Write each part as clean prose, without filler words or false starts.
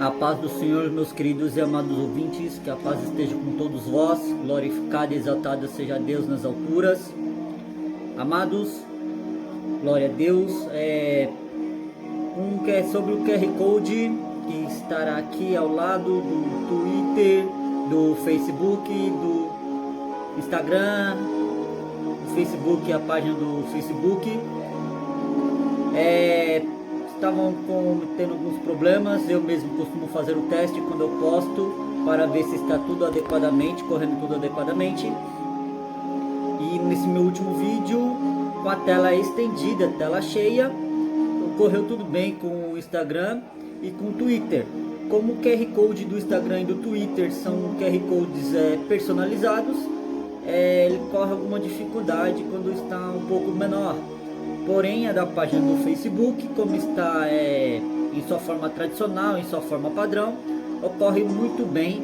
A paz do Senhor, meus queridos e amados ouvintes, que a paz esteja com todos vós, glorificado e exaltado seja Deus nas alturas. Amados, glória a Deus. Sobre o QR Code que estará aqui ao lado do Twitter, do Facebook, do Instagram, do Facebook, a página do Facebook. Estavam tendo alguns problemas. Eu mesmo costumo fazer o teste quando eu posto para ver se está tudo adequadamente, correndo tudo adequadamente. E nesse meu último vídeo, com a tela estendida, tela cheia, correu tudo bem com o Instagram e com o Twitter. Como o QR Code do Instagram e do Twitter são QR Codes personalizados, ele corre alguma dificuldade quando está um pouco menor. Porém, a da página do Facebook, como está em sua forma tradicional, em sua forma padrão, ocorre muito bem,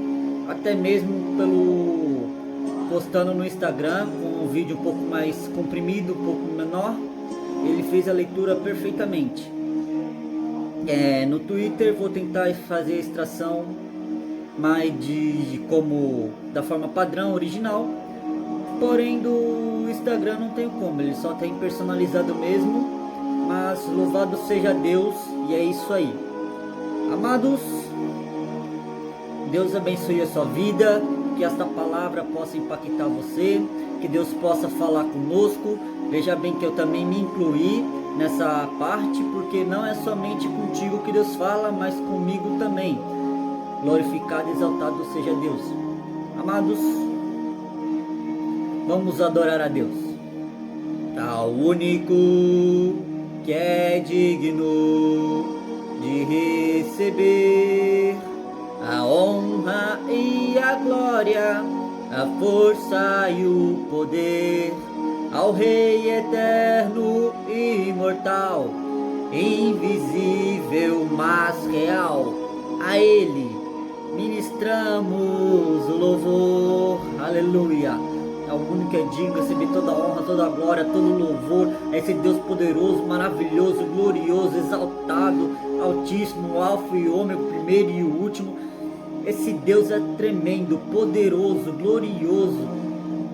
até mesmo postando no Instagram com um vídeo um pouco mais comprimido, um pouco menor, ele fez a leitura perfeitamente. No Twitter vou tentar fazer a extração mais da forma padrão, original. Porém, do Instagram não tem como, ele só tem personalizado mesmo. Mas louvado seja Deus, e é isso aí. Amados, Deus abençoe a sua vida, que esta palavra possa impactar você, que Deus possa falar conosco. Veja bem que eu também me incluí nessa parte, porque não é somente contigo que Deus fala, mas comigo também. Glorificado e exaltado seja Deus. Amados, vamos adorar a Deus, ao único que é digno de receber a honra e a glória, a força e o poder, ao Rei eterno e imortal, invisível mas real. A Ele ministramos o louvor, aleluia. É o único que é digno de receber toda a honra, toda a glória, todo o louvor. É esse Deus poderoso, maravilhoso, glorioso, exaltado, altíssimo, alfa e ômega, o primeiro e o último. Esse Deus é tremendo, poderoso, glorioso.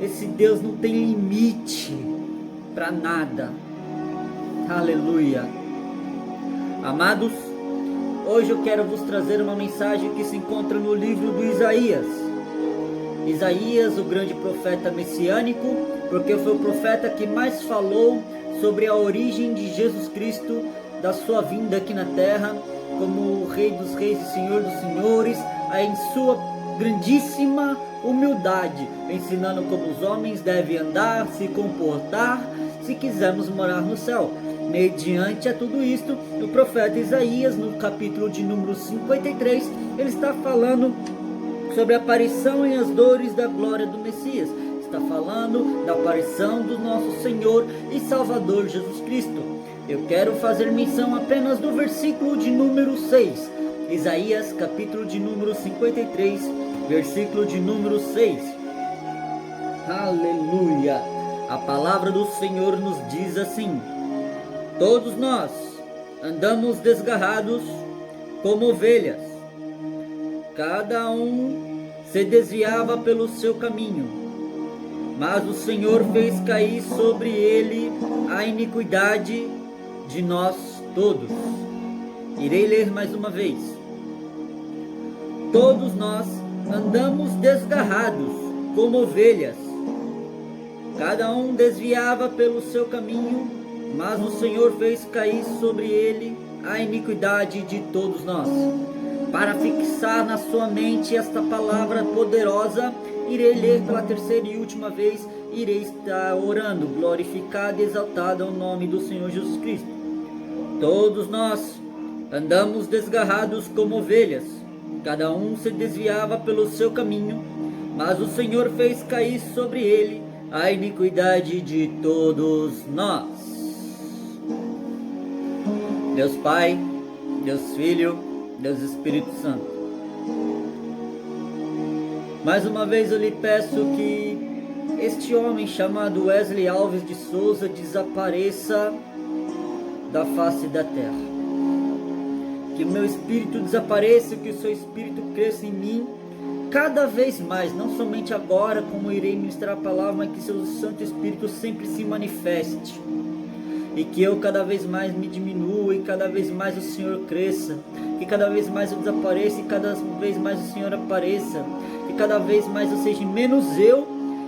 Esse Deus não tem limite para nada. Aleluia. Amados, hoje eu quero vos trazer uma mensagem que se encontra no livro do Isaías. Isaías, o grande profeta messiânico, porque foi o profeta que mais falou sobre a origem de Jesus Cristo, da sua vinda aqui na terra, como o Rei dos Reis e Senhor dos Senhores, em sua grandíssima humildade, ensinando como os homens devem andar, se comportar, se quisermos morar no céu. Mediante a tudo isto, o profeta Isaías, no capítulo de número 53, ele está falando sobre a aparição e as dores da glória do Messias. Está falando da aparição do nosso Senhor e Salvador Jesus Cristo. Eu quero fazer menção apenas do versículo de número 6. Isaías, capítulo de número 53, versículo de número 6. Aleluia! A palavra do Senhor nos diz assim: todos nós andamos desgarrados como ovelhas, cada um se desviava pelo seu caminho, mas o Senhor fez cair sobre ele a iniquidade de nós todos. Irei ler mais uma vez. Todos nós andamos desgarrados como ovelhas, cada um desviava pelo seu caminho, mas o Senhor fez cair sobre ele a iniquidade de todos nós. Para fixar na sua mente esta palavra poderosa, irei ler pela terceira e última vez, irei estar orando, glorificado e exaltado ao nome do Senhor Jesus Cristo. Todos nós andamos desgarrados como ovelhas, cada um se desviava pelo seu caminho, mas o Senhor fez cair sobre ele a iniquidade de todos nós. Deus Pai, Deus Filho, Deus Espírito Santo, mais uma vez eu lhe peço que este homem chamado Wesley Alves de Souza desapareça da face da terra. que o meu espírito desapareça, que o seu espírito cresça em mim cada vez mais, não somente agora, como irei ministrar a palavra, mas que seu Santo Espírito sempre se manifeste, e que eu cada vez mais me diminua, e cada vez mais o Senhor cresça, que cada vez mais eu desapareça, e cada vez mais o Senhor apareça, que cada vez mais eu seja menos eu,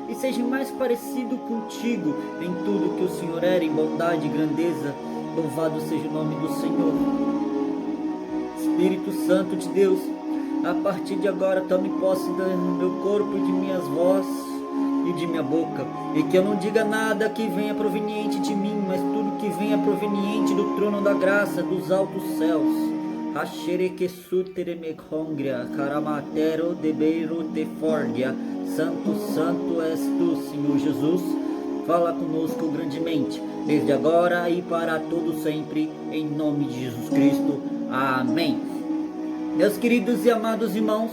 e seja mais parecido contigo, em tudo que o Senhor era, em bondade e grandeza. Louvado seja o nome do Senhor. Espírito Santo de Deus, a partir de agora tome posse do meu corpo e de minhas vozes e de minha boca, e que eu não diga nada que venha proveniente de mim, mas tudo que venha proveniente do trono da graça, dos altos céus. Caramatero debeiro tefordia. Santo, santo és tu, Senhor Jesus. Fala conosco grandemente, desde agora e para todo sempre, em nome de Jesus Cristo. Amém. Meus queridos e amados irmãos,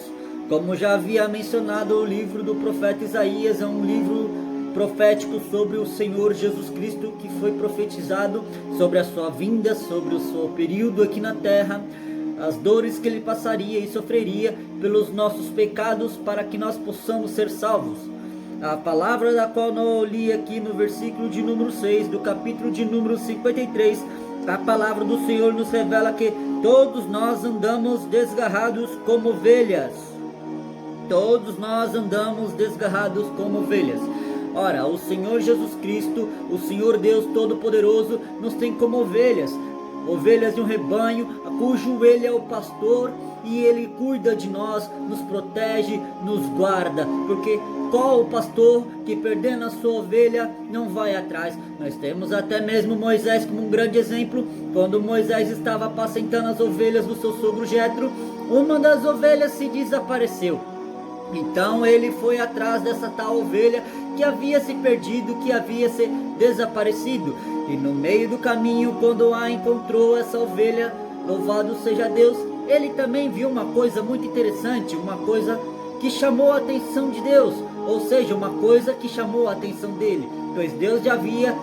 como já havia mencionado, o livro do profeta Isaías é um livro profético sobre o Senhor Jesus Cristo, que foi profetizado sobre a sua vinda, sobre o seu período aqui na terra, as dores que ele passaria e sofreria pelos nossos pecados, para que nós possamos ser salvos. A palavra da qual eu li aqui no versículo de número 6 do capítulo de número 53, a palavra do Senhor nos revela que todos nós andamos desgarrados como ovelhas. Todos nós andamos desgarrados como ovelhas. Ora, o Senhor Jesus Cristo, o Senhor Deus Todo-Poderoso, nos tem como ovelhas. Ovelhas de um rebanho, cujo Ele é o pastor, e Ele cuida de nós, nos protege, nos guarda, porque qual o pastor que, perdendo a sua ovelha, não vai atrás? Nós temos até mesmo Moisés como um grande exemplo. Quando Moisés estava apacentando as ovelhas do seu sogro Jetro, uma das ovelhas se desapareceu. Então ele foi atrás dessa tal ovelha que havia se perdido, que havia se desaparecido, e no meio do caminho, quando a encontrou, essa ovelha, louvado seja Deus, ele também viu uma coisa muito interessante, uma coisa que chamou a atenção de Deus, ou seja, uma coisa que chamou a atenção dele, pois Deus já havia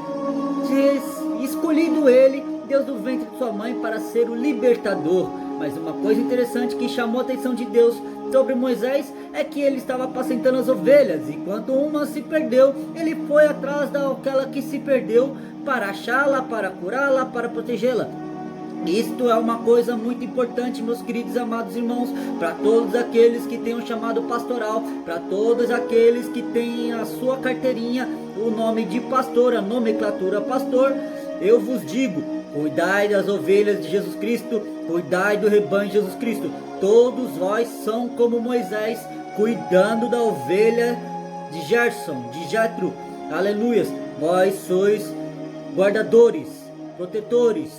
escolhido ele, Deus do ventre de sua mãe, para ser o libertador. Mas uma coisa interessante que chamou a atenção de Deus sobre Moisés é que ele estava apacentando as ovelhas, e quando uma se perdeu, ele foi atrás daquela que se perdeu, para achá-la, para curá-la, para protegê-la. Isto é uma coisa muito importante, meus queridos e amados irmãos, para todos aqueles que têm um chamado pastoral, para todos aqueles que têm a sua carteirinha, o nome de pastor, a nomenclatura pastor. Eu vos digo, cuidai das ovelhas de Jesus Cristo, cuidai do rebanho de Jesus Cristo. Todos vós são como Moisés, cuidando da ovelha de Gerson, de Jetro. Aleluias. Vós sois guardadores, protetores,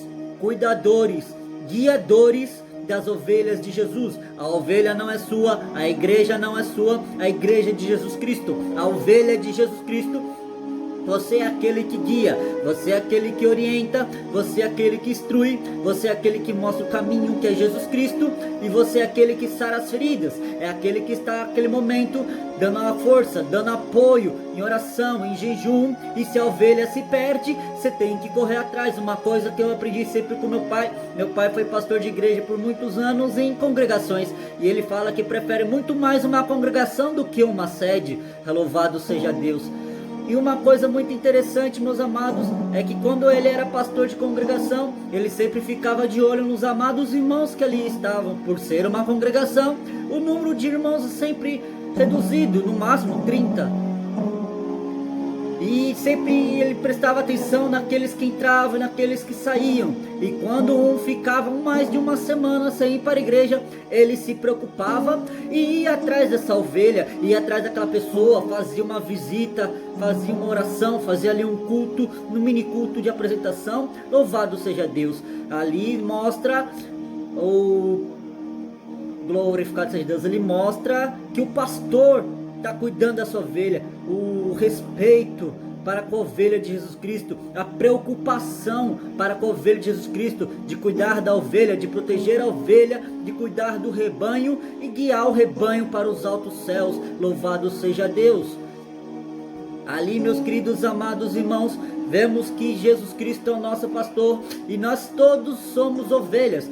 cuidadores, guiadores das ovelhas de Jesus. A ovelha não é sua, a igreja não é sua, a igreja é de Jesus Cristo. A ovelha é de Jesus Cristo. Você é aquele que guia, você é aquele que orienta, você é aquele que instrui, você é aquele que mostra o caminho, que é Jesus Cristo, e você é aquele que sara as feridas, é aquele que está naquele momento dando a força, dando apoio em oração, em jejum. E se a ovelha se perde, você tem que correr atrás. Uma coisa que eu aprendi sempre com meu pai foi pastor de igreja por muitos anos em congregações, e ele fala que prefere muito mais uma congregação do que uma sede. Louvado seja Deus. E uma coisa muito interessante, meus amados, é que quando ele era pastor de congregação, ele sempre ficava de olho nos amados irmãos que ali estavam. Por ser uma congregação, o número de irmãos sempre reduzido, no máximo 30. E sempre ele prestava atenção naqueles que entravam e naqueles que saíam. E quando um ficava mais de uma semana sem ir para a igreja, ele se preocupava e ia atrás dessa ovelha, ia atrás daquela pessoa, fazia uma visita, fazia uma oração, fazia ali um culto, um mini culto de apresentação. Louvado seja Deus. Ali mostra o glorificado seja Deus. Ele mostra que o pastor está cuidando da sua ovelha, o respeito para com a ovelha de Jesus Cristo, a preocupação para com a ovelha de Jesus Cristo, de cuidar da ovelha, de proteger a ovelha, de cuidar do rebanho e guiar o rebanho para os altos céus. Louvado seja Deus. Ali, meus queridos amados irmãos, vemos que Jesus Cristo é o nosso pastor e nós todos somos ovelhas.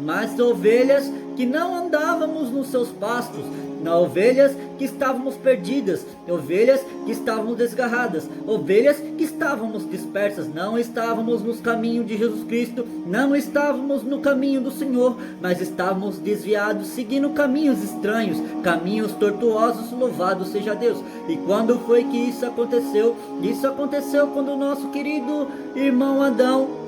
mas ovelhas que não andávamos nos seus pastos, ovelhas que estávamos perdidas, ovelhas que estávamos desgarradas, ovelhas que estávamos dispersas, não estávamos nos caminhos de Jesus Cristo, não estávamos no caminho do Senhor, mas estávamos desviados, seguindo caminhos estranhos, caminhos tortuosos. Louvado seja Deus. E quando foi que isso aconteceu? Isso aconteceu quando o nosso querido irmão Adão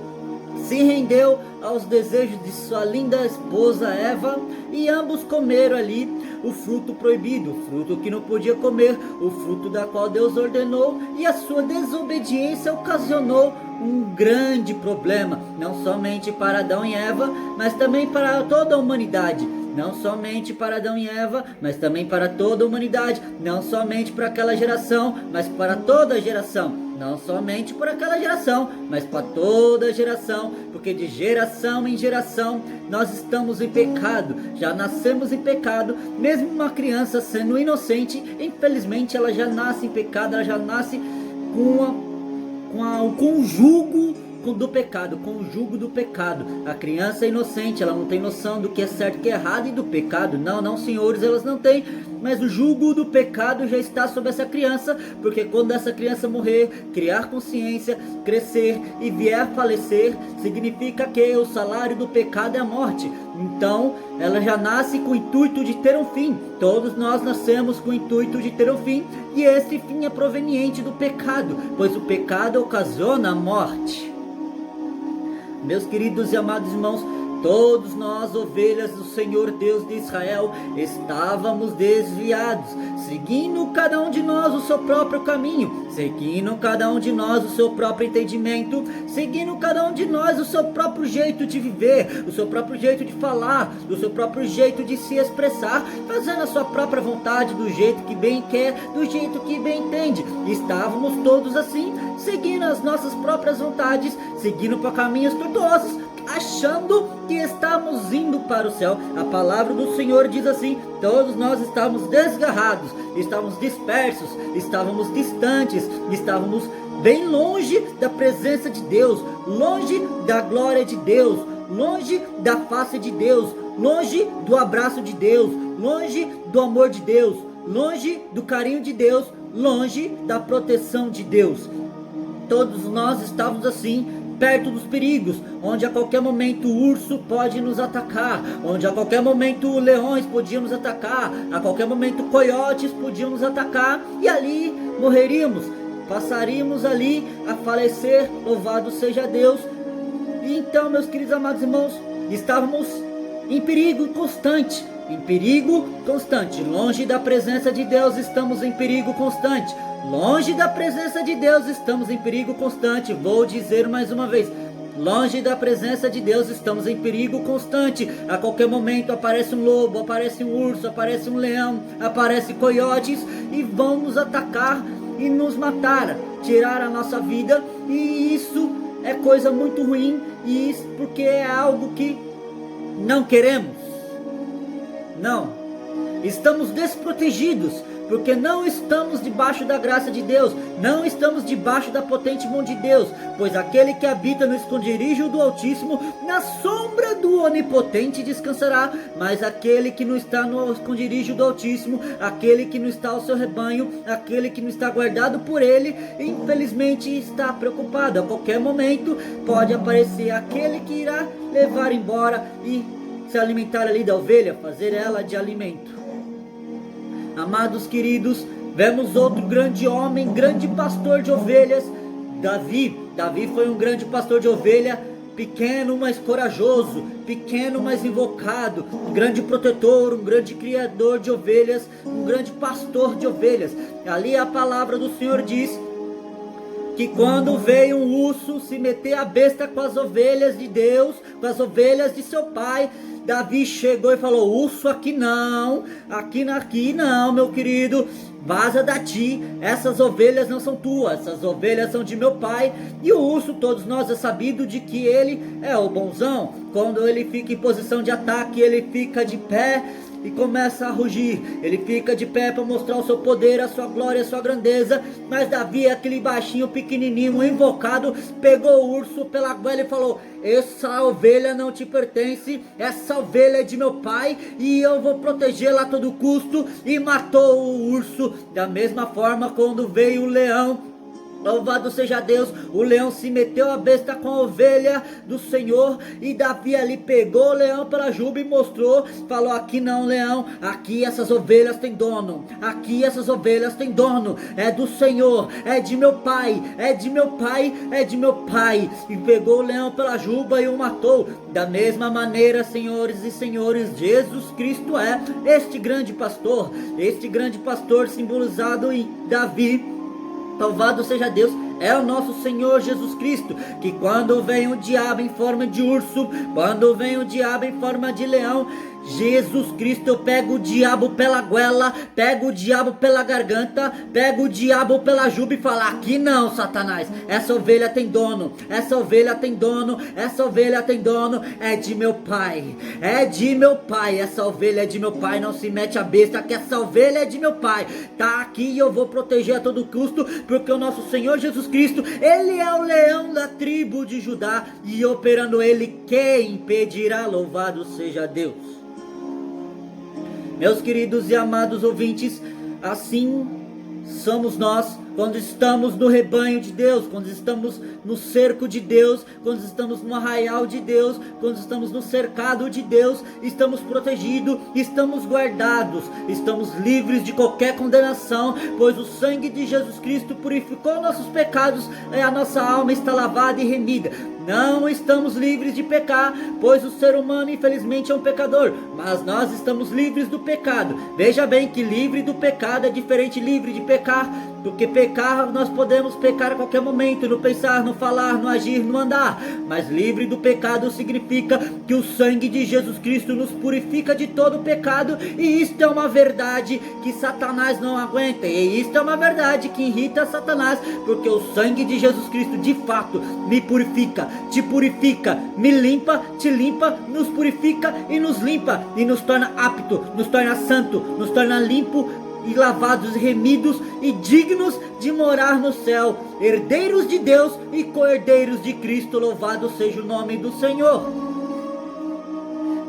se rendeu aos desejos de sua linda esposa Eva, e ambos comeram ali o fruto proibido, o fruto que não podia comer, o fruto da qual Deus ordenou, e a sua desobediência ocasionou um grande problema, não somente para Adão e Eva, mas também para toda a humanidade. Não somente para Adão e Eva, mas também para toda a humanidade. Não somente para aquela geração, mas para toda a geração. Não somente por aquela geração, mas para toda a geração, porque de geração em geração nós estamos em pecado, já nascemos em pecado. Mesmo uma criança sendo inocente, infelizmente ela já nasce em pecado, ela já nasce com o jugo do pecado, com o jugo do pecado. A criança é inocente, ela não tem noção do que é certo e que é errado e do pecado. Não, senhores, elas não têm, mas o jugo do pecado já está sobre essa criança, porque quando essa criança morrer, criar consciência, crescer e vier a falecer, significa que o salário do pecado é a morte. Então ela já nasce com o intuito de ter um fim. Todos nós nascemos com o intuito de ter um fim, e esse fim é proveniente do pecado, pois o pecado ocasiona a morte. Meus queridos e amados irmãos, todos nós, ovelhas do Senhor Deus de Israel, estávamos desviados, seguindo cada um de nós o seu próprio caminho, seguindo cada um de nós o seu próprio entendimento, seguindo cada um de nós o seu próprio jeito de viver, o seu próprio jeito de falar, o seu próprio jeito de se expressar, fazendo a sua própria vontade, do jeito que bem quer, do jeito que bem entende. Estávamos todos assim, seguindo as nossas próprias vontades, seguindo para caminhos tortuosos, achando que estamos indo para o céu. A palavra do Senhor diz assim: todos nós estávamos desgarrados, estávamos dispersos, estávamos distantes, estávamos bem longe da presença de Deus, longe da glória de Deus, longe da face de Deus, longe do abraço de Deus, longe do amor de Deus, longe do carinho de Deus, longe da proteção de Deus. Todos nós estávamos assim, perto dos perigos, onde a qualquer momento o urso pode nos atacar, onde a qualquer momento leões podiam nos atacar, a qualquer momento coiotes podiam nos atacar, e ali morreríamos, passaríamos ali a falecer. Louvado seja Deus. E então, meus queridos amados irmãos, estávamos em perigo constante, longe da presença de Deus estamos em perigo constante. Longe da presença de Deus estamos em perigo constante. Vou dizer mais uma vez: longe da presença de Deus estamos em perigo constante. A qualquer momento aparece um lobo, aparece um urso, aparece um leão, aparece coiotes e vão nos atacar e nos matar, tirar a nossa vida. E isso é coisa muito ruim, e isso porque é algo que não queremos. Não, estamos desprotegidos, porque não estamos debaixo da graça de Deus, não estamos debaixo da potente mão de Deus, pois aquele que habita no esconderijo do Altíssimo, na sombra do Onipotente descansará. Mas aquele que não está no esconderijo do Altíssimo, aquele que não está ao seu rebanho, aquele que não está guardado por ele, infelizmente está preocupado. A qualquer momento pode aparecer aquele que irá levar embora e se alimentar ali da ovelha, fazer ela de alimento. Amados queridos, vemos outro grande homem, grande pastor de ovelhas, Davi. Davi foi um grande pastor de ovelha, pequeno, mas corajoso, pequeno, mas invocado, um grande protetor, um grande criador de ovelhas, um grande pastor de ovelhas. Ali a palavra do Senhor diz que quando veio um urso se meter a besta com as ovelhas de Deus, com as ovelhas de seu pai, Davi chegou e falou: urso aqui não, aqui não, meu querido, vaza daqui, essas ovelhas não são tuas, essas ovelhas são de meu pai. E o urso, todos nós é sabido de que ele é o bonzão. Quando ele fica em posição de ataque, ele fica de pé e começa a rugir, ele fica de pé para mostrar o seu poder, a sua glória, a sua grandeza. Mas Davi, aquele baixinho, pequenininho, invocado, pegou o urso pela goela e falou: essa ovelha não te pertence, essa ovelha é de meu pai e eu vou protegê-la a todo custo. E matou o urso. Da mesma forma, quando veio o leão, louvado seja Deus, o leão se meteu a besta com a ovelha do Senhor, e Davi ali pegou o leão pela juba e mostrou, falou: aqui não, leão, aqui essas ovelhas têm dono, aqui essas ovelhas têm dono, é do Senhor, é de meu pai, é de meu pai, é de meu pai. E pegou o leão pela juba e o matou. Da mesma maneira, senhores e senhores, Jesus Cristo é este grande pastor simbolizado em Davi. Louvado seja Deus, é o nosso Senhor Jesus Cristo, que quando vem o diabo em forma de urso, quando vem o diabo em forma de leão, Jesus Cristo pega o diabo pela goela, pega o diabo pela garganta, pega o diabo pela juba e fala: aqui não, Satanás, essa ovelha tem dono, essa ovelha tem dono, essa ovelha tem dono, é de meu pai, é de meu pai, essa ovelha é de meu pai, não se mete a besta que essa ovelha é de meu pai, tá aqui e eu vou proteger a todo custo, porque o nosso Senhor Jesus Cristo, ele é o leão da tribo de Judá, e operando ele, quem impedirá? Louvado seja Deus. Meus queridos e amados ouvintes, assim somos nós quando estamos no rebanho de Deus, quando estamos no cerco de Deus, quando estamos no arraial de Deus, quando estamos no cercado de Deus, estamos protegidos, estamos guardados, estamos livres de qualquer condenação, pois o sangue de Jesus Cristo purificou nossos pecados e a nossa alma está lavada e remida. Não estamos livres de pecar, pois o ser humano infelizmente é um pecador, mas nós estamos livres do pecado. Veja bem que livre do pecado é diferente de livre de pecar, porque pecar, nós podemos pecar a qualquer momento, no pensar, no falar, no agir, no andar, mas livre do pecado significa que o sangue de Jesus Cristo nos purifica de todo pecado, e isto é uma verdade que Satanás não aguenta, e isto é uma verdade que irrita Satanás, porque o sangue de Jesus Cristo de fato me purifica, te purifica, me limpa, te limpa, nos purifica e nos limpa, e nos torna apto, nos torna santo, nos torna limpo e lavados, remidos e dignos de morar no céu, herdeiros de Deus e co-herdeiros de Cristo. Louvado seja o nome do Senhor.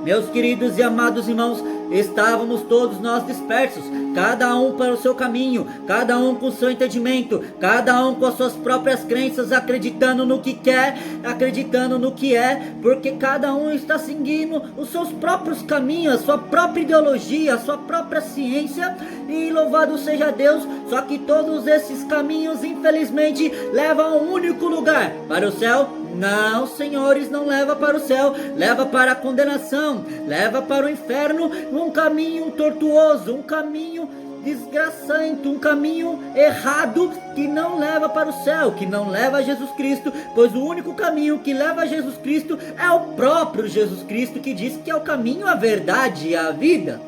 Meus queridos e amados irmãos, estávamos todos nós dispersos, cada um para o seu caminho, cada um com seu entendimento, cada um com as suas próprias crenças, acreditando no que quer, acreditando no que é, porque cada um está seguindo os seus próprios caminhos, a sua própria ideologia, a sua própria ciência, e louvado seja Deus. Só que todos esses caminhos infelizmente levam a um único lugar, para o céu. Não, senhores, não leva para o céu, leva para a condenação, leva para o inferno, um caminho tortuoso, um caminho desgraçante, um caminho errado que não leva para o céu, que não leva a Jesus Cristo, pois o único caminho que leva a Jesus Cristo é o próprio Jesus Cristo, que diz que é o caminho, a verdade e a vida.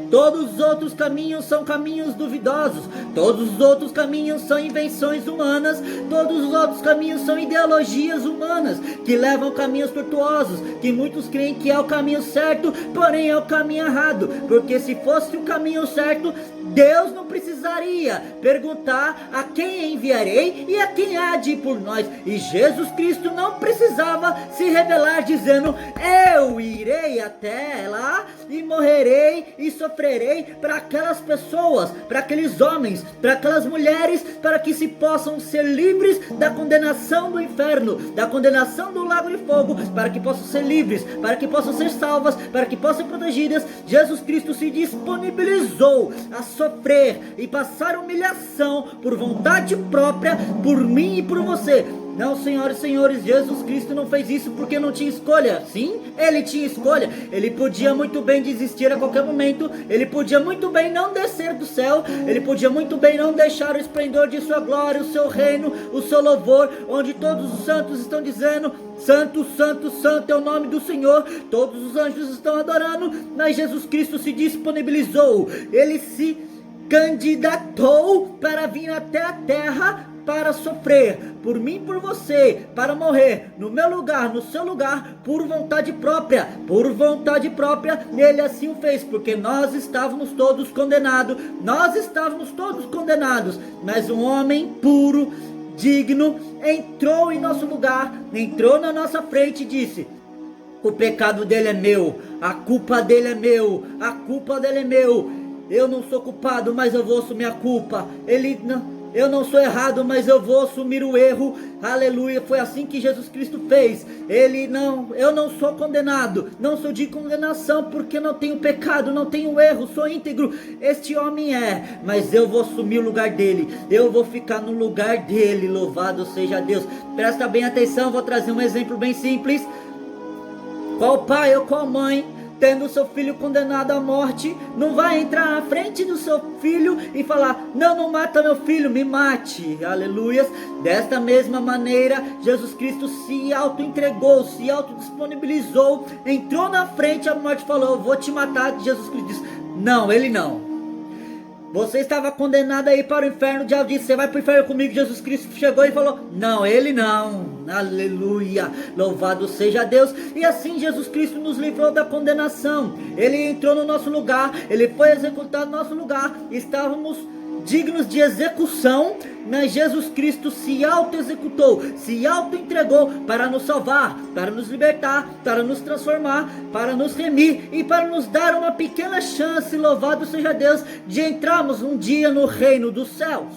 Todos os outros caminhos são caminhos duvidosos, todos os outros caminhos são invenções humanas, todos os outros caminhos são ideologias humanas, que levam caminhos tortuosos, que muitos creem que é o caminho certo, porém é o caminho errado, porque se fosse o caminho certo, Deus não precisaria perguntar a quem enviarei e a quem há de ir por nós, e Jesus Cristo não precisava se revelar dizendo: eu irei até lá e morrerei e sofrerei para aquelas pessoas, para aqueles homens, para aquelas mulheres, para que se possam ser livres da condenação do inferno, da condenação do lago de fogo, para que possam ser livres, para que possam ser salvas, para que possam ser protegidas. Jesus Cristo se disponibilizou a sofrer e passar humilhação por vontade própria, por mim e por você. Não, senhoras e senhores, Jesus Cristo não fez isso porque não tinha escolha. Sim, ele tinha escolha. Ele podia muito bem desistir a qualquer momento. Ele podia muito bem não descer do céu. Ele podia muito bem não deixar o esplendor de sua glória, o seu reino, o seu louvor, onde todos os santos estão dizendo: santo, santo, santo é o nome do Senhor. Todos os anjos estão adorando. Mas Jesus Cristo se disponibilizou. Ele se candidatou para vir até a terra, para sofrer por mim e por você, para morrer no meu lugar, no seu lugar, por vontade própria, ele assim o fez, porque nós estávamos todos condenados, mas um homem puro, digno, entrou em nosso lugar, entrou na nossa frente e disse: o pecado dele é meu, a culpa dele é meu, a culpa dele é meu. Eu não sou culpado, mas eu vou assumir a culpa. Eu não sou errado, mas eu vou assumir o erro. Aleluia, foi assim que Jesus Cristo fez. Eu não sou condenado, não sou de condenação, porque não tenho pecado, não tenho erro, sou íntegro. Este homem é, mas eu vou assumir o lugar dele, eu vou ficar no lugar dele. Louvado seja Deus. Presta bem atenção, vou trazer um exemplo bem simples. Qual pai ou qual mãe, tendo seu filho condenado à morte, não vai entrar na frente do seu filho e falar: não mata meu filho, me mate? Aleluias. Desta mesma maneira, Jesus Cristo se auto-entregou, se auto-disponibilizou, entrou na frente, a morte falou: eu vou te matar. Jesus Cristo disse: não, ele não. Você estava condenado aí para o inferno. O diabo disse: você vai para o inferno comigo. Jesus Cristo chegou e falou: não, ele não. Aleluia, louvado seja Deus. E assim Jesus Cristo nos livrou da condenação. Ele entrou no nosso lugar, ele foi executado no nosso lugar. Estávamos dignos de execução, mas Jesus Cristo se auto-executou, se auto-entregou para nos salvar, para nos libertar, para nos transformar, para nos remir e para nos dar uma pequena chance, louvado seja Deus, de entrarmos um dia no reino dos céus.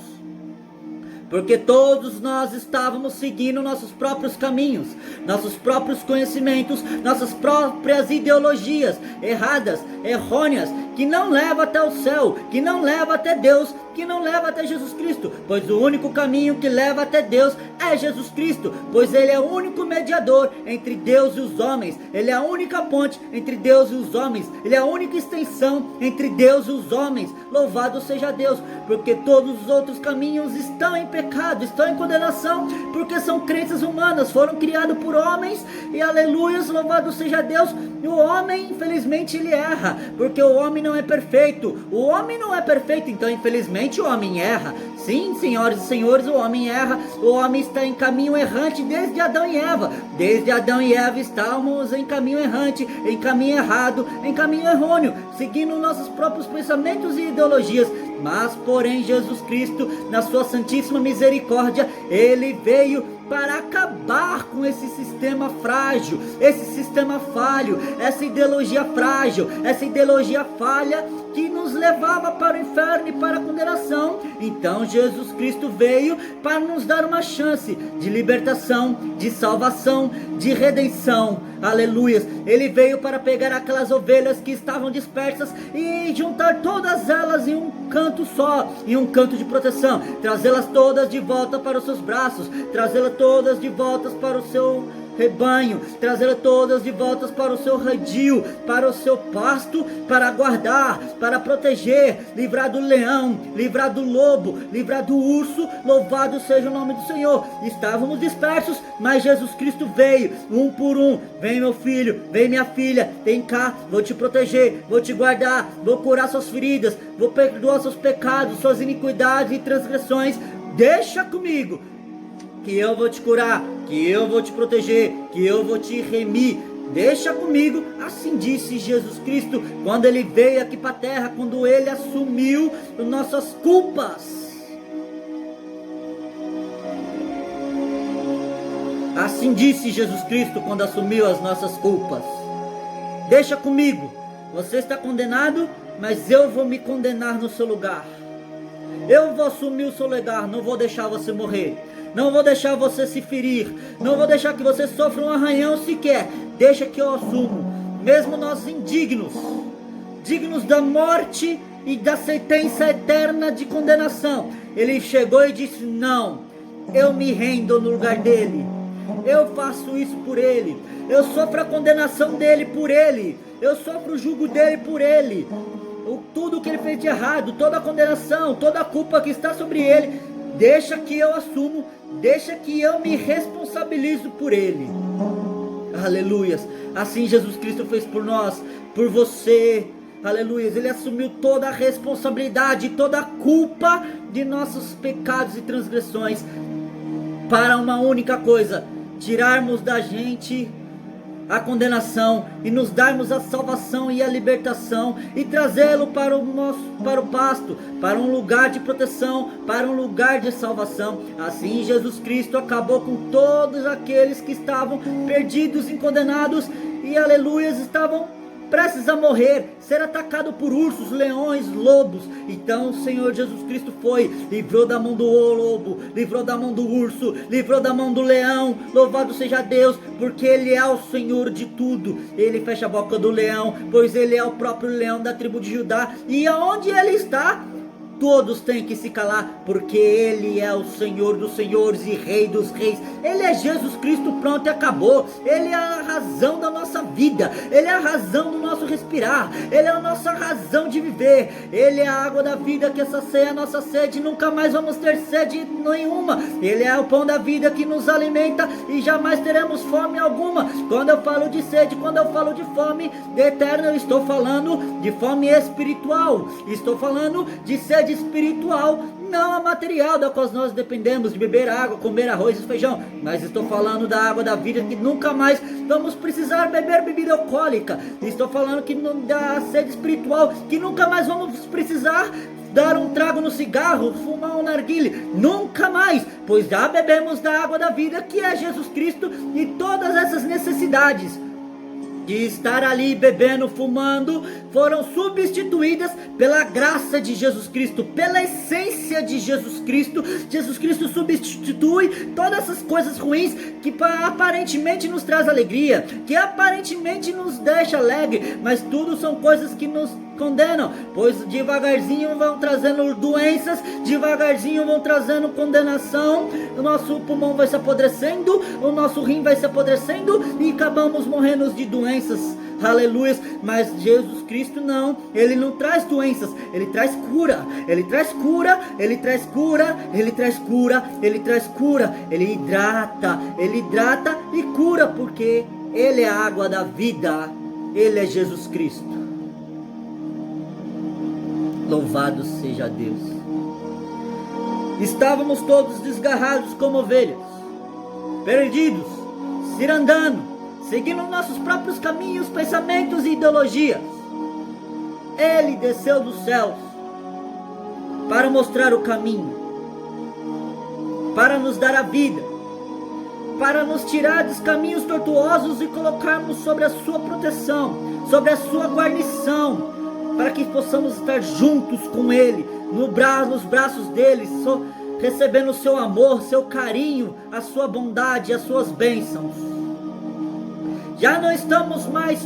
Porque todos nós estávamos seguindo nossos próprios caminhos, nossos próprios conhecimentos, nossas próprias ideologias erradas, errôneas, que não levam até o céu, que não levam até Deus, que não leva até Jesus Cristo, pois o único caminho que leva até Deus é Jesus Cristo, pois ele é o único mediador entre Deus e os homens, ele é a única ponte entre Deus e os homens, ele é a única extensão entre Deus e os homens. Louvado seja Deus, porque todos os outros caminhos estão em pecado, estão em condenação, porque são crenças humanas, foram criados por homens, e aleluias, louvado seja Deus. E o homem, infelizmente, ele erra, porque o homem não é perfeito, o homem não é perfeito, então infelizmente o homem erra. Sim, senhoras e senhores, o homem erra, o homem está em caminho errante desde Adão e Eva. Desde Adão e Eva estávamos em caminho errante, em caminho errado, em caminho errôneo, seguindo nossos próprios pensamentos e ideologias. Mas porém Jesus Cristo, na sua santíssima misericórdia, ele veio para acabar com esse sistema frágil, esse sistema falho, essa ideologia frágil, essa ideologia falha que nos levava para o inferno e para a condenação. Então Jesus Cristo veio para nos dar uma chance de libertação, de salvação, de redenção. Aleluias. Ele veio para pegar aquelas ovelhas que estavam dispersas e juntar todas elas em um canto só, em um canto de proteção, trazê-las todas de volta para os seus braços, trazê-las todas de volta para o seu rebanho, trazê-las todas de volta para o seu redil, para o seu pasto, para guardar, para proteger, livrar do leão, livrar do lobo, livrar do urso. Louvado seja o nome do Senhor. Estávamos dispersos, mas Jesus Cristo veio, um por um. Vem meu filho, vem minha filha, vem cá, vou te proteger, vou te guardar, vou curar suas feridas, vou perdoar seus pecados, suas iniquidades e transgressões. Deixa comigo, que eu vou te curar, que eu vou te proteger, que eu vou te remir. Deixa comigo. Assim disse Jesus Cristo quando ele veio aqui para a terra, quando ele assumiu nossas culpas. Assim disse Jesus Cristo quando assumiu as nossas culpas. Deixa comigo. Você está condenado, mas eu vou me condenar no seu lugar. Eu vou assumir o seu lugar, não vou deixar você morrer. Não vou deixar você se ferir. Não vou deixar que você sofra um arranhão sequer. Deixa que eu assumo. Mesmo nós indignos, dignos da morte e da sentença eterna de condenação, ele chegou e disse: não, eu me rendo no lugar dele. Eu faço isso por ele. Eu sofro a condenação dele por ele. Eu sofro o jugo dele por ele. Tudo que ele fez de errado, toda a condenação, toda a culpa que está sobre ele, deixa que eu assumo, deixa que eu me responsabilizo por ele. Aleluias. Assim Jesus Cristo fez por nós, por você. Aleluias. Ele assumiu toda a responsabilidade, toda a culpa de nossos pecados e transgressões, para uma única coisa: tirarmos da gente a condenação e nos darmos a salvação e a libertação e trazê-lo para o pasto, para um lugar de proteção, para um lugar de salvação. Assim Jesus Cristo acabou com todos aqueles que estavam perdidos e condenados e aleluias, estavam prestes a morrer, ser atacado por ursos, leões, lobos. Então o Senhor Jesus Cristo foi, livrou da mão do lobo, livrou da mão do urso, livrou da mão do leão. Louvado seja Deus, porque Ele é o Senhor de tudo. Ele fecha a boca do leão, pois Ele é o próprio leão da tribo de Judá. E aonde Ele está, todos têm que se calar, porque Ele é o Senhor dos senhores e Rei dos reis. Ele é Jesus Cristo, pronto e acabou. Ele é a razão da nossa vida, Ele é a razão do nosso respirar, Ele é a nossa razão de viver. Ele é a água da vida que sacia a nossa sede, nunca mais vamos ter sede nenhuma. Ele é o pão da vida que nos alimenta e jamais teremos fome alguma. Quando eu falo de sede, quando eu falo de fome eterna, eu estou falando de fome espiritual, estou falando de sede espiritual, não a material, da qual nós dependemos de beber água, comer arroz e feijão, mas estou falando da água da vida que nunca mais vamos precisar beber bebida alcoólica. Estou falando da sede espiritual que nunca mais vamos precisar dar um trago no cigarro, fumar um narguile, nunca mais, pois já bebemos da água da vida que é Jesus Cristo. E todas essas necessidades de estar ali bebendo, fumando, foram substituídas pela graça de Jesus Cristo, pela essência de Jesus Cristo. Jesus Cristo substitui todas essas coisas ruins que aparentemente nos traz alegria, que aparentemente nos deixa alegre, mas tudo são coisas que nos condenam, pois devagarzinho vão trazendo doenças, devagarzinho vão trazendo condenação. O nosso pulmão vai se apodrecendo, o nosso rim vai se apodrecendo e acabamos morrendo de doenças, aleluia. Mas Jesus Cristo não, Ele não traz doenças, Ele traz cura, Ele traz cura, Ele traz cura, Ele traz cura, Ele traz cura, Ele hidrata e cura, porque Ele é a água da vida, Ele é Jesus Cristo. Louvado seja Deus. Estávamos todos desgarrados como ovelhas, perdidos, cirandando, seguindo nossos próprios caminhos, pensamentos e ideologias. Ele desceu dos céus para mostrar o caminho, para nos dar a vida, para nos tirar dos caminhos tortuosos e colocarmos sobre a sua proteção, sobre a sua guarnição, para que possamos estar juntos com Ele, nos braços dele, recebendo o seu amor, seu carinho, a sua bondade, as suas bênçãos. Já não estamos mais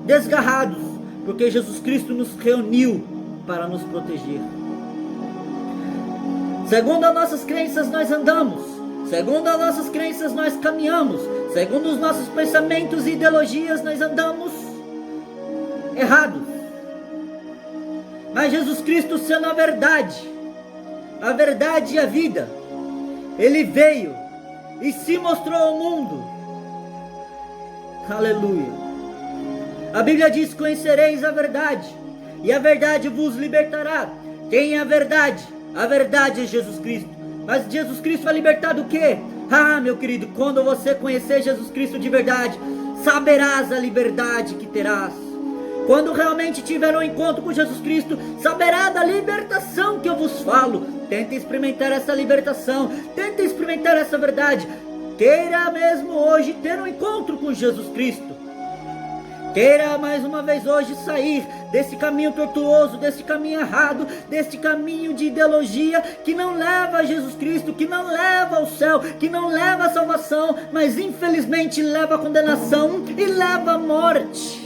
desgarrados, porque Jesus Cristo nos reuniu para nos proteger. Segundo as nossas crenças nós andamos, segundo as nossas crenças nós caminhamos, segundo os nossos pensamentos e ideologias nós andamos errados. Mas Jesus Cristo, sendo a verdade e a vida, Ele veio e se mostrou ao mundo. Aleluia. A Bíblia diz: conhecereis a verdade, e a verdade vos libertará. Quem é a verdade? A verdade é Jesus Cristo. Mas Jesus Cristo vai libertar do quê? Ah, meu querido, quando você conhecer Jesus Cristo de verdade, saberás a liberdade que terás. Quando realmente tiver um encontro com Jesus Cristo, saberá da libertação que eu vos falo. Tenta experimentar essa libertação, tenta experimentar essa verdade. Queira mesmo hoje ter um encontro com Jesus Cristo. Queira mais uma vez hoje sair desse caminho tortuoso, desse caminho errado, desse caminho de ideologia que não leva a Jesus Cristo, que não leva ao céu, que não leva à salvação, mas infelizmente leva à condenação e leva à morte.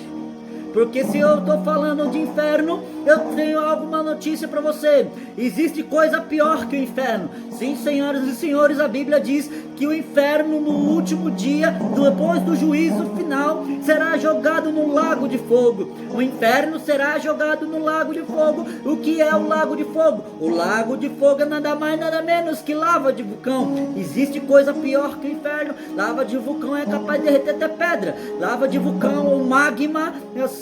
Porque se eu estou falando de inferno, eu tenho alguma notícia para você. Existe coisa pior que o inferno. Sim, senhoras e senhores, a Bíblia diz que o inferno no último dia, depois do juízo final, será jogado no lago de fogo. O inferno será jogado no lago de fogo. O que é o lago de fogo? O lago de fogo é nada mais nada menos que lava de vulcão. Existe coisa pior que o inferno. Lava de vulcão é capaz de derreter até pedra. Lava de vulcão, o magma,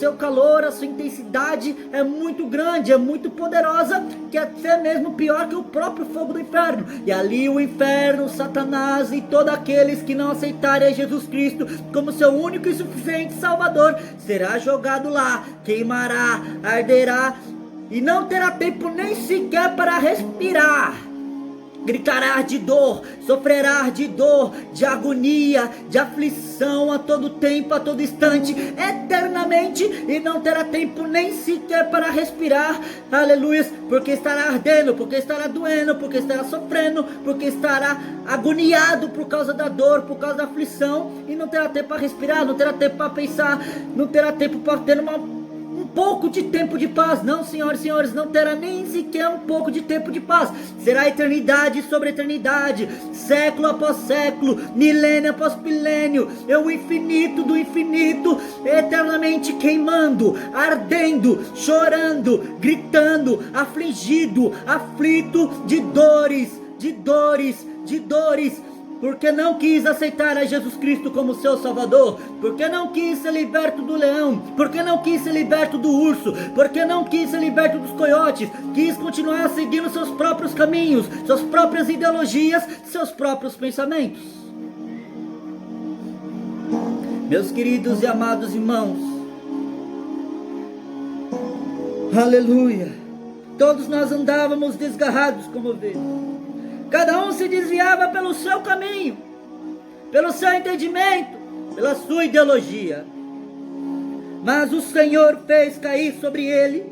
seu calor, a sua intensidade é muito grande, é muito poderosa, que é até mesmo pior que o próprio fogo do inferno. E ali o inferno, Satanás e todos aqueles que não aceitarem a Jesus Cristo como seu único e suficiente Salvador, será jogado lá, queimará, arderá, e não terá tempo nem sequer para respirar. Gritará de dor, sofrerá de dor, de agonia, de aflição a todo tempo, a todo instante, eternamente, e não terá tempo nem sequer para respirar, aleluia, porque estará ardendo, porque estará doendo, porque estará sofrendo, porque estará agoniado por causa da dor, por causa da aflição, e não terá tempo para respirar, não terá tempo para pensar, não terá tempo para ter um pouco de tempo de paz. Não, senhoras e senhores, não terá nem sequer um pouco de tempo de paz. Será eternidade sobre eternidade, século após século, milênio após milênio, é o infinito do infinito, eternamente queimando, ardendo, chorando, gritando, afligido, aflito, de dores, de dores, de dores, porque não quis aceitar a Jesus Cristo como seu Salvador, porque não quis ser liberto do leão, porque não quis ser liberto do urso, porque não quis ser liberto dos coiotes, quis continuar seguindo seus próprios caminhos, suas próprias ideologias, seus próprios pensamentos. Meus queridos e amados irmãos, aleluia, todos nós andávamos desgarrados como ovelhas, cada um se desviava pelo seu caminho, pelo seu entendimento, pela sua ideologia, mas o Senhor fez cair sobre ele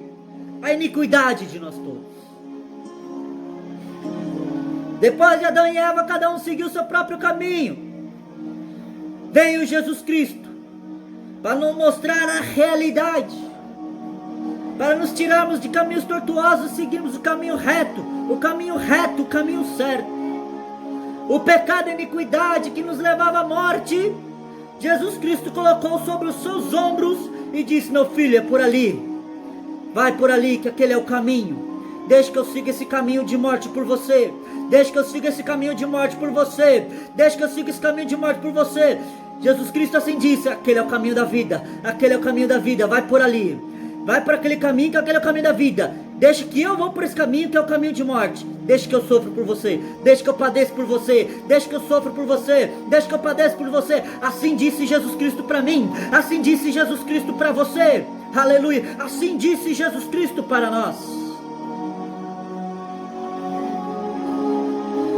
a iniquidade de nós todos. Depois de Adão e Eva, cada um seguiu o seu próprio caminho. Veio Jesus Cristo para nos mostrar a realidade, para nos tirarmos de caminhos tortuosos e seguirmos o caminho reto, o caminho certo. O pecado e a iniquidade que nos levava à morte, Jesus Cristo colocou sobre os seus ombros e disse: meu filho, é por ali, vai por ali, que aquele é o caminho. Deixa que eu siga esse caminho de morte por você, deixa que eu siga esse caminho de morte por você, deixa que eu siga esse caminho de morte por você. Jesus Cristo assim disse: aquele é o caminho da vida, aquele é o caminho da vida, vai por ali, vai por aquele caminho, que aquele é o caminho da vida. Deixa que eu vou por esse caminho, que é o caminho de morte. Deixa que eu sofro por você, deixa que eu padeço por você, deixa que eu sofro por você, deixa que eu padeço por você. Assim disse Jesus Cristo para mim, assim disse Jesus Cristo para você, aleluia. Assim disse Jesus Cristo para nós.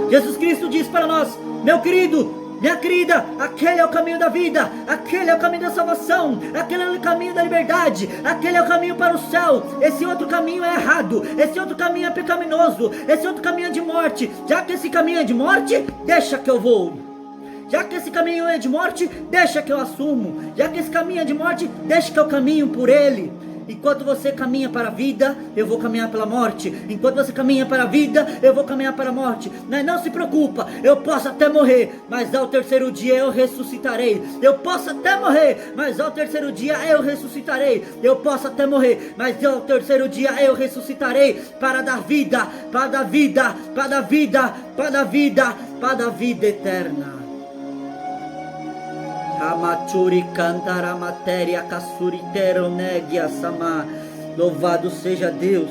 Jesus Cristo diz para nós: meu querido, minha querida, aquele é o caminho da vida, aquele é o caminho da salvação, aquele é o caminho da liberdade, aquele é o caminho para o céu. Esse outro caminho é errado, esse outro caminho é pecaminoso, esse outro caminho é de morte. Já que esse caminho é de morte, deixa que eu vou. Já que esse caminho é de morte, deixa que eu assumo. Já que esse caminho é de morte, deixa que eu caminho por ele. Enquanto você caminha para a vida, eu vou caminhar pela morte. Enquanto você caminha para a vida, eu vou caminhar para a morte. Não se preocupa, eu posso até morrer, mas ao terceiro dia eu ressuscitarei. Eu posso até morrer, mas ao terceiro dia eu ressuscitarei. Eu posso até morrer, mas ao terceiro dia eu ressuscitarei, para dar vida, para dar vida, para dar vida, para dar vida, para dar vida eterna. Amachuri cantara matéria kassuritero negia sama. Louvado seja Deus.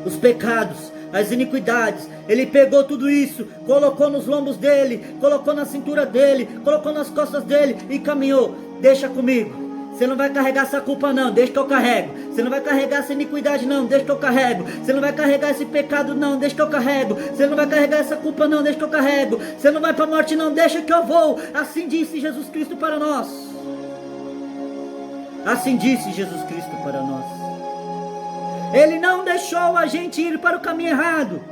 Os pecados, as iniquidades, ele pegou tudo isso, colocou nos lombos dele, colocou na cintura dele, colocou nas costas dele e caminhou. Deixa comigo. Você não vai carregar essa culpa não, deixa que eu carrego. Você não vai carregar essa iniquidade não, deixa que eu carrego. Você não vai carregar esse pecado não, deixa que eu carrego. Você não vai carregar essa culpa não, deixa que eu carrego. Você não vai para a morte não, deixa que eu vou. Assim disse Jesus Cristo para nós. Assim disse Jesus Cristo para nós. Ele não deixou a gente ir para o caminho errado.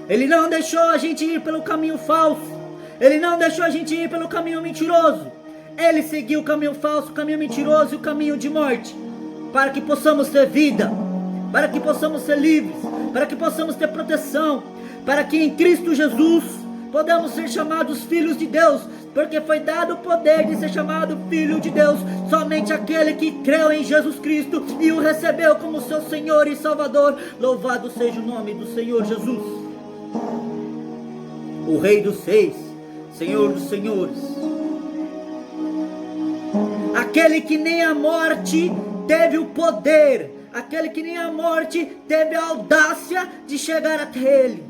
Ele não deixou a gente ir pelo caminho falso. Ele não deixou a gente ir pelo caminho mentiroso. Ele seguiu o caminho falso, o caminho mentiroso e o caminho de morte, para que possamos ter vida, para que possamos ser livres, para que possamos ter proteção, para que em Cristo Jesus podamos ser chamados filhos de Deus, porque foi dado o poder de ser chamado filho de Deus somente aquele que creu em Jesus Cristo e o recebeu como seu Senhor e Salvador. Louvado seja o nome do Senhor Jesus, o Rei dos Reis, Senhor dos Senhores, aquele que nem a morte teve o poder, aquele que nem a morte teve a audácia de chegar até ele.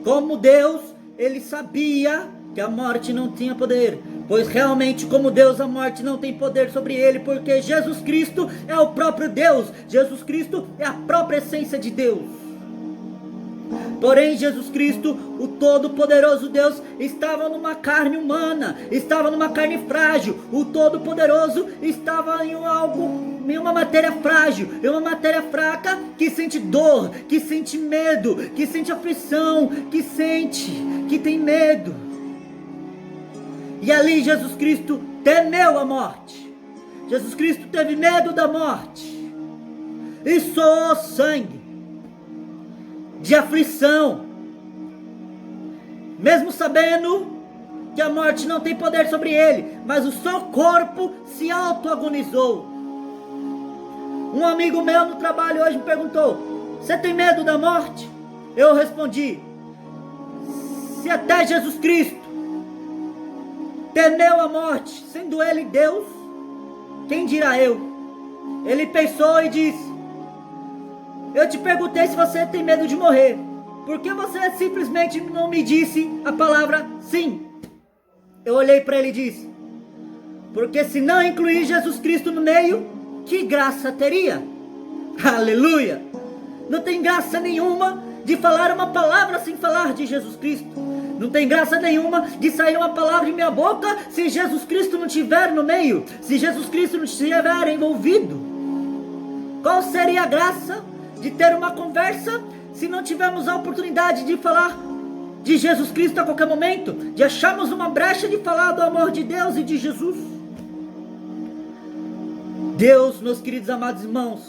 Como Deus, ele sabia que a morte não tinha poder, pois realmente como Deus a morte não tem poder sobre ele, porque Jesus Cristo é o próprio Deus, Jesus Cristo é a própria essência de Deus. Porém Jesus Cristo, o Todo-Poderoso Deus, estava numa carne humana, estava numa carne frágil. O Todo-Poderoso estava em uma matéria frágil, em uma matéria fraca, que sente dor, que sente medo, que sente aflição, que tem medo. E ali Jesus Cristo temeu a morte. Jesus Cristo teve medo da morte e suou sangue de aflição, mesmo sabendo que a morte não tem poder sobre ele, mas o seu corpo se auto-agonizou. Um amigo meu no trabalho hoje me perguntou: você tem medo da morte? Eu respondi: se até Jesus Cristo temeu a morte, sendo ele Deus, quem dirá eu? Ele pensou e disse: eu te perguntei se você tem medo de morrer, por que você simplesmente não me disse a palavra sim? Eu olhei para ele e disse: porque se não incluir Jesus Cristo no meio, que graça teria? Aleluia! Não tem graça nenhuma de falar uma palavra sem falar de Jesus Cristo. Não tem graça nenhuma de sair uma palavra de minha boca se Jesus Cristo não estiver no meio, se Jesus Cristo não estiver envolvido. Qual seria a graça de ter uma conversa se não tivermos a oportunidade de falar de Jesus Cristo a qualquer momento, de acharmos uma brecha de falar do amor de Deus e de Jesus? Deus, meus queridos amados irmãos,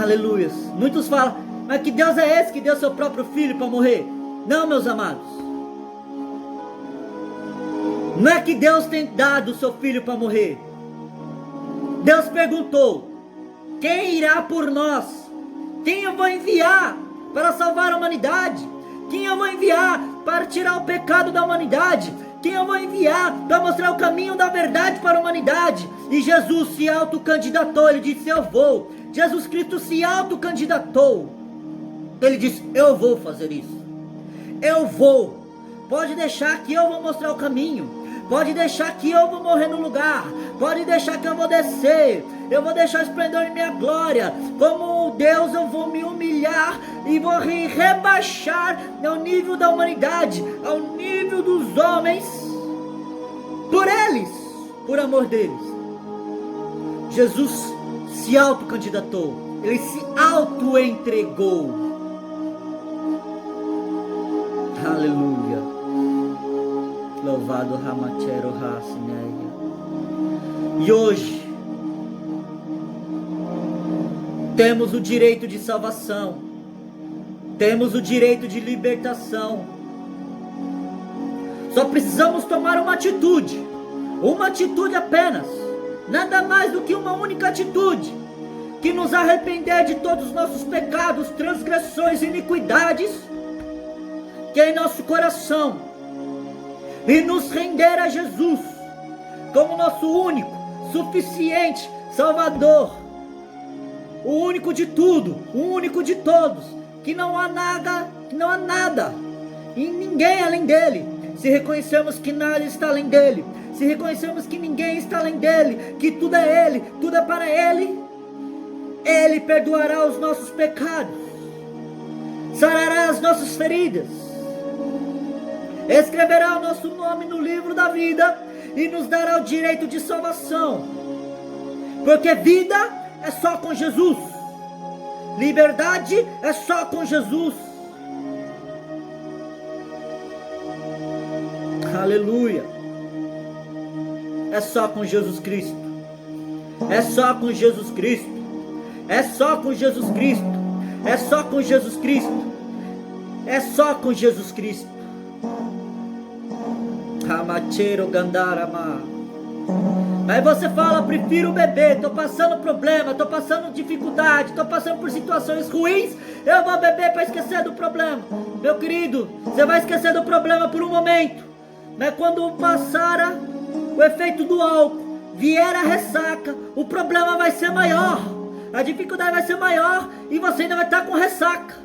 aleluia. Muitos falam: mas que Deus é esse que deu seu próprio filho para morrer? Não, meus amados, não é que Deus tem dado o seu filho para morrer. Deus perguntou: quem irá por nós? Quem eu vou enviar para salvar a humanidade? Quem eu vou enviar para tirar o pecado da humanidade? Quem eu vou enviar para mostrar o caminho da verdade para a humanidade? E Jesus se autocandidatou, ele disse: eu vou. Jesus Cristo se autocandidatou, ele disse: eu vou fazer isso, eu vou. Pode deixar que eu vou mostrar o caminho, pode deixar que eu vou morrer no lugar, pode deixar que eu vou descer, eu vou deixar esplendor em minha glória. Como Deus, eu vou me humilhar e vou rebaixar ao nível da humanidade, ao nível dos homens, por eles, por amor deles. Jesus se autocandidatou, ele se auto-entregou. Aleluia. Louvado Ramachero Hassineia. E hoje temos o direito de salvação, temos o direito de libertação. Só precisamos tomar uma atitude apenas, nada mais do que uma única atitude, que nos arrepender de todos os nossos pecados, transgressões e iniquidades que é em nosso coração, e nos render a Jesus como nosso único, suficiente Salvador, o único de tudo, o único de todos, que não há nada e ninguém além dele. Se reconhecemos que nada está além dele, se reconhecemos que ninguém está além dele, que tudo é ele, tudo é para ele, ele perdoará os nossos pecados, sarará as nossas feridas, escreverá o nosso nome no livro da vida e nos dará o direito de salvação, porque vida é só com Jesus, liberdade é só com Jesus. Aleluia. É só com Jesus Cristo, é só com Jesus Cristo, é só com Jesus Cristo, é só com Jesus Cristo, é só com Jesus Cristo. Ramachero Gandarama. Aí você fala: prefiro beber, estou passando problema, estou passando dificuldade, estou passando por situações ruins, eu vou beber para esquecer do problema. Meu querido, você vai esquecer do problema por um momento, mas quando passar o efeito do álcool, vier a ressaca, o problema vai ser maior, a dificuldade vai ser maior e você ainda vai estar com ressaca.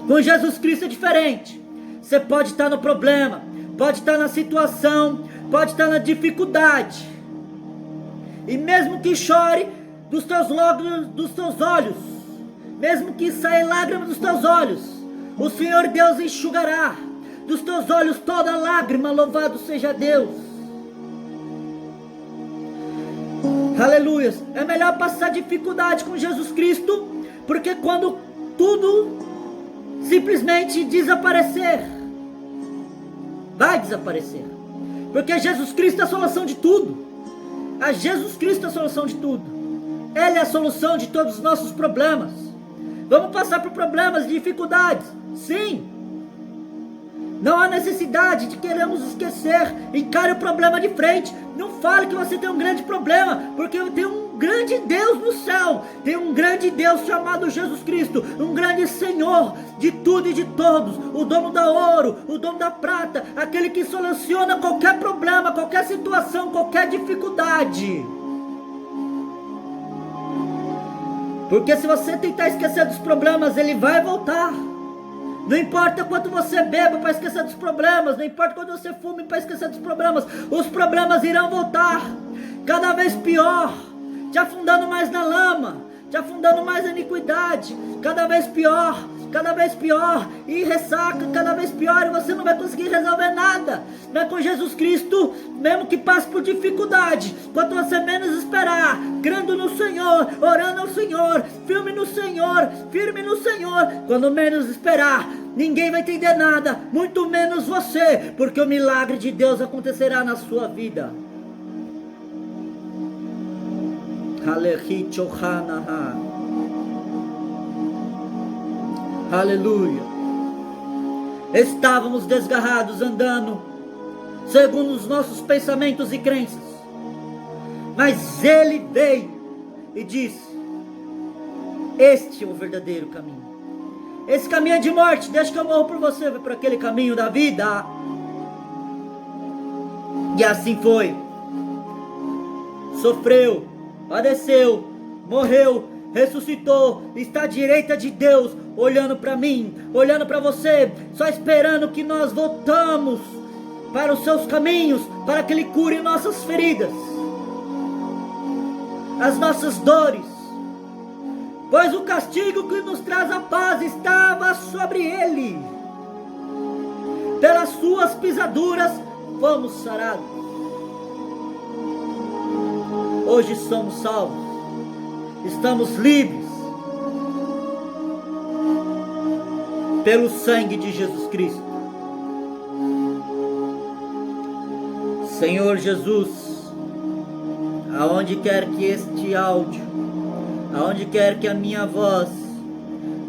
Com Jesus Cristo é diferente. Você pode estar no problema, pode estar na situação, pode estar na dificuldade, e mesmo que chore dos teus olhos, mesmo que saia lágrima dos teus olhos, o Senhor Deus enxugará dos teus olhos toda lágrima. Louvado seja Deus. Aleluia. É melhor passar dificuldade com Jesus Cristo, porque quando tudo simplesmente desaparecer, vai desaparecer, porque Jesus Cristo é a solução de tudo. A Jesus Cristo é a solução de tudo. Ele é a solução de todos os nossos problemas. Vamos passar por problemas e dificuldades, sim. Não há necessidade de queremos esquecer. Encare o problema de frente. Não fale que você tem um grande problema, porque tem um grande Deus no céu. Tem um grande Deus chamado Jesus Cristo, um grande Senhor de tudo e de todos, o dono da ouro, o dono da prata, aquele que soluciona qualquer problema, qualquer situação, qualquer dificuldade. Porque se você tentar esquecer dos problemas, ele vai voltar. Não importa quanto você beba para esquecer dos problemas, não importa quanto você fume para esquecer dos problemas, os problemas irão voltar, cada vez pior, te afundando mais na lama, te afundando mais na iniquidade, cada vez pior, e ressaca cada vez pior, e você não vai conseguir resolver nada. Mas com Jesus Cristo, mesmo que passe por dificuldade, quanto você menos esperar, crendo no Senhor, orando ao Senhor, firme no Senhor, quando menos esperar, ninguém vai entender nada, muito menos você, porque o milagre de Deus acontecerá na sua vida. Aleluia. Estávamos desgarrados, andando segundo os nossos pensamentos e crenças, mas Ele veio e disse: este é o verdadeiro caminho. Esse caminho é de morte, deixa que eu morro por você, vai por aquele caminho da vida. E assim foi. Sofreu, padeceu, morreu, ressuscitou, está à direita de Deus, olhando para mim, olhando para você, só esperando que nós voltamos para os seus caminhos, para que Ele cure nossas feridas, as nossas dores, pois o castigo que nos traz a paz estava sobre Ele, pelas suas pisaduras fomos sarados. Hoje somos salvos, estamos livres pelo sangue de Jesus Cristo. Senhor Jesus, aonde quer que este áudio, aonde quer que a minha voz,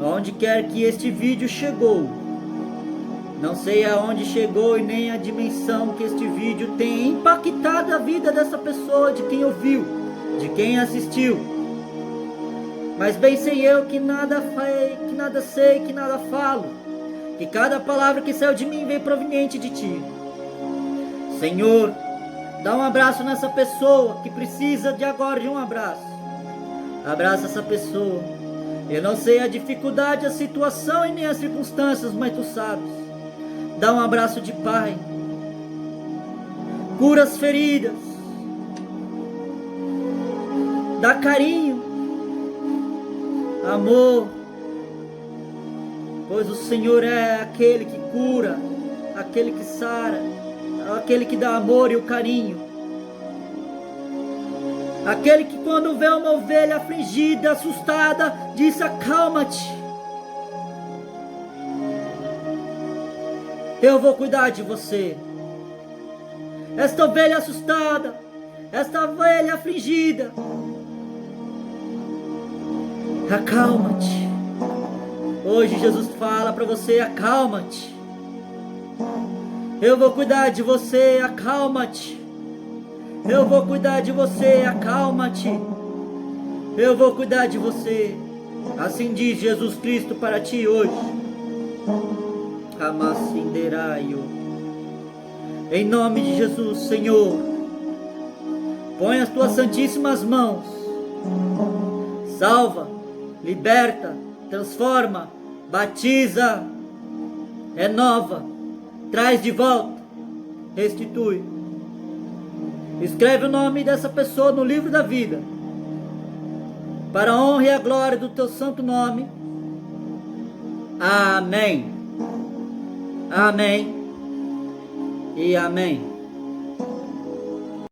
aonde quer que este vídeo chegou, não sei aonde chegou e nem a dimensão que este vídeo tem impactado a vida dessa pessoa, de quem ouviu, de quem assistiu. Mas bem sei eu que nada sei, que nada falo, que cada palavra que saiu de mim vem proveniente de Ti. Senhor, dá um abraço nessa pessoa que precisa de agora de um abraço. Abraça essa pessoa. Eu não sei a dificuldade, a situação e nem as circunstâncias, mas Tu sabes. Dá um abraço de Pai. Cura as feridas. Dá carinho, amor, pois o Senhor é aquele que cura, aquele que sara, aquele que dá amor e o carinho, aquele que quando vê uma ovelha afligida, assustada, diz: acalma-te, eu vou cuidar de você. Esta ovelha assustada, esta ovelha afligida, acalma-te. Hoje Jesus fala para você: acalma-te, eu vou cuidar de você, acalma-te, eu vou cuidar de você, acalma-te, eu vou cuidar de você. Assim diz Jesus Cristo para ti hoje. Amassinderaio. Em nome de Jesus, Senhor, Põe as tuas santíssimas mãos. Salva, liberta, transforma, batiza, renova, traz de volta, restitui. Escreve o nome dessa pessoa no livro da vida, para a honra e a glória do teu santo nome. Amém. Amém e amém.